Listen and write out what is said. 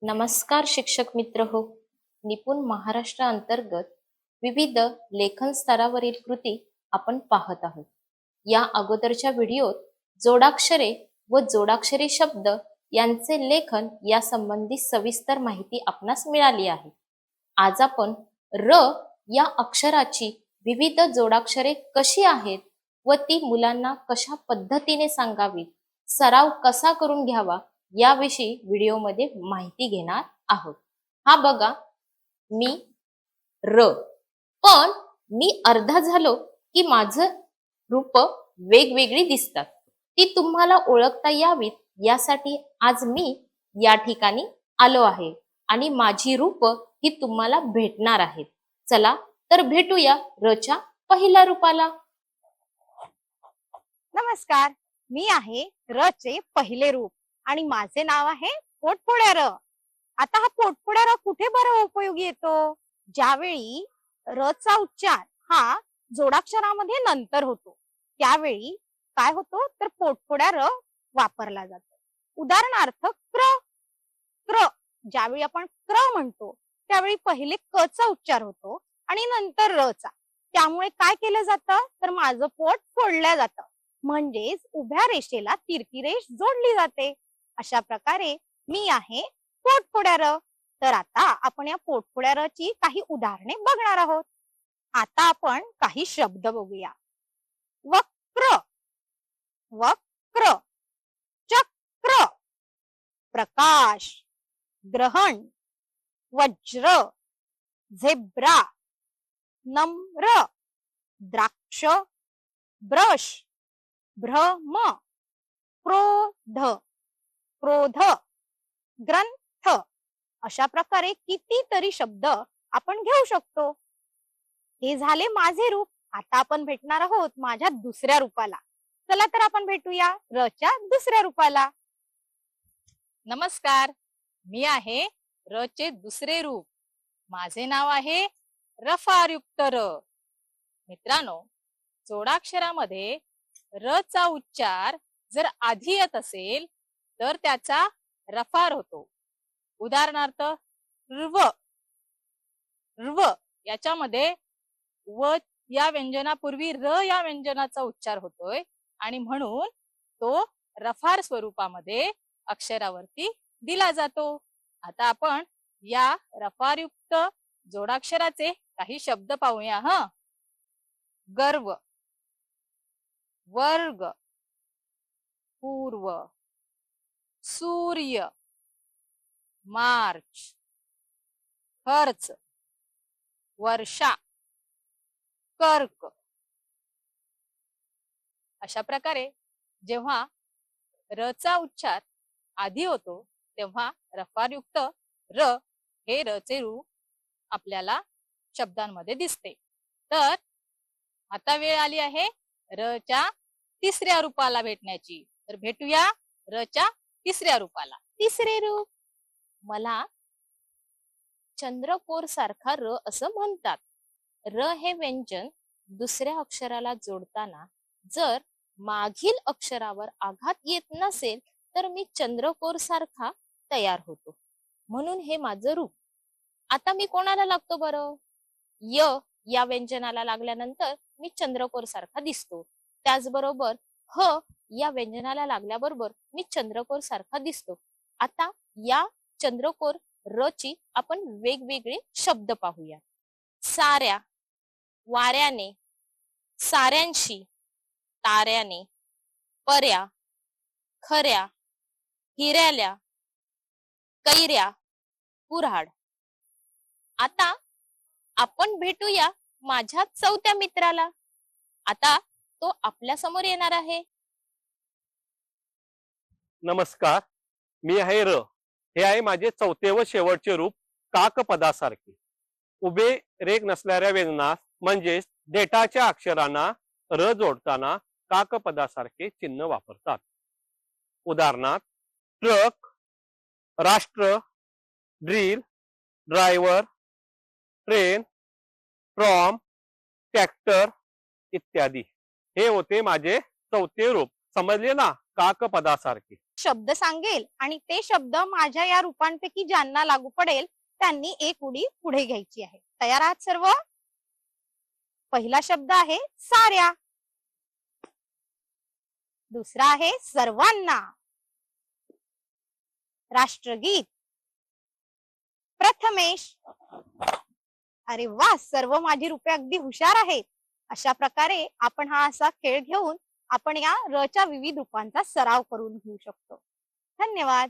नमस्कार शिक्षक मित्र हो. निपुण महाराष्ट्र अंतर्गत विविध लेखन स्तरावरील कृती आपण पाहत आहोत. या अगोदरच्या व्हिडिओत जोडाक्षरे व जोडाक्षरी शब्द यांचे लेखन या संबंधी सविस्तर माहिती आपणास मिळाली आहे. आज आपण र या अक्षराची विविध जोडाक्षरे कशी आहेत व ती मुलांना कशा पद्धतीने सांगावीत, सराव कसा करून घ्यावा याविषयी व्हिडिओमध्ये माहिती घेणार आहोत. हा बघा, मी र, पण मी अर्धा झालो की माझं रूप वेगवेगळी दिसतात. ती तुम्हाला ओळखता यावीत यासाठी आज मी या ठिकाणी आलो आहे आणि माझी रूप ही तुम्हाला भेटणार आहेत. चला तर भेटूया रच्या पहिल्या रूपाला. नमस्कार, मी आहे र चे पहिले रूप आणि माझे नाव आहे पोटफोड्या र. आता हा पोटफोड्या र कुठे बरं उपयोगी येतो? ज्यावेळी र चा उच्चार हा जोडाक्षरामध्ये नंतर होतो त्यावेळी काय होतो तर पोटफोड्या र वापरला जातो. उदाहरणार्थ क्र. क्र ज्यावेळी आपण क्र म्हणतो त्यावेळी पहिले क चा उच्चार होतो आणि नंतर र चा. त्यामुळे काय केलं जातं तर माझं पोट फोडलं जातं, म्हणजेच उभ्या रेषेला तिरकी रेष जोडली जाते. अशा प्रकारे मी आहे पोटफोड्या र. तर आता आपण या पोटफोड्या र ची काही उदाहरणे बघणार आहोत. आता आपण काही शब्द बघूया. वक्र, वक्र, चक्र, प्रकाश, ग्रहण, वज्र, झेब्रा, नम्र, द्राक्ष, ब्रश, भ्रम, क्रोध, क्रोध, ग्रंथ. अशा प्रकारे कितीतरी शब्द आपण घेऊ शकतो. हे झाले माझे रूप. आता आपण भेटणार आहोत माझ्या दुसऱ्या रूपाला. चला तर आपण भेटूया र च्या दुसऱ्या रूपाला. नमस्कार, मी आहे र चे दुसरे रूप. माझे नाव आहे रफारयुक्त र. मित्रांनो, जोडाक्षरामध्ये र चा उच्चार जर आधी येत असेल तर त्याचा रफार होतो. उदाहरणार्थ र्व. र्व याच्यामध्ये व या व्यंजनापूर्वी र या व्यंजनाचा उच्चार होतोय आणि म्हणून तो रफार स्वरूपामध्ये अक्षरावरती दिला जातो. आता आपण या रफारयुक्त जोडाक्षराचे काही शब्द पाहूया. गर्व, वर्ग, पूर्व, सूर्य, मार्च, खर्च, वर्षा, कर्क. अशा प्रकारे जेव्हा र चा उच्चार आधी होतो तेव्हा रफारयुक्त र हे र चे रूप आपल्याला शब्दांमध्ये दिसते. तर आता वेळ आली आहे र च्या तिसऱ्या रूपाला भेटण्याची. तर भेटूया र च्या तिसऱ्या रूपाला. तिसरे रूप, मला चंद्रकोर सारखा र असं म्हणतात. र हे व्यंजन दुसऱ्या अक्षराला जोडताना जर मागील अक्षरावर आघात येत नसेल तर मी चंद्रकोर सारखा तयार होतो, म्हणून हे माझं रूप. आता मी कोणाला लागतो बरं? य या व्यंजनाला लागल्यानंतर मी चंद्रकोर सारखा दिसतो. त्याचबरोबर ह या व्यंजनाला लागल्याबरोबर मी चंद्रकोर सारखा दिसतो. आता या चंद्रकोर र ची आपण वेगवेगळे शब्द पाहूया. साऱ्या, वाऱ्याने, साऱ्यांशी, ताऱ्याने, पर्या, खऱ्या, हिऱ्याल्या, कैऱ्या, कुऱ्हाड. आता आपण भेटूया माझ्या चौथ्या मित्राला. आता तो आपल्या समोर येणार आहे. नमस्कार, मी आहे र. हे आहे माझे चौथे व शेवटचे रूप, काकपदासारखे. उभे रेघ नसणाऱ्या व्यंजनास म्हणजेच देठाच्या अक्षरांना र जोडताना काकपदासारखे चिन्ह वापरतात. उदाहरणार्थ ट्रक, राष्ट्र, ड्रिल, ड्रायव्हर, ट्रेन, ट्रॉम, ट्रॅक्टर इत्यादी. हे होते माझे चौथे रूप. समजले ना, काकपदासारखे. शब्द सांगेल आणि ते शब्द माझ्या या रूपांपैकी ज्यांना लागू पडेल त्यांनी एक उडी पुढे घ्यायची आहे. तयार आहात सर्व? पहिला शब्द आहे साऱ्या, दुसरा आहे सर्वांना, राष्ट्रगीत, प्रथमेश. अरे वा, सर्व माझी रूपे अगदी हुशार आहेत. अशा प्रकारे आपण हा असा खेळ घेऊन आपण या र च्या विविध रूपांचा सराव करून घेऊ शकतो. धन्यवाद.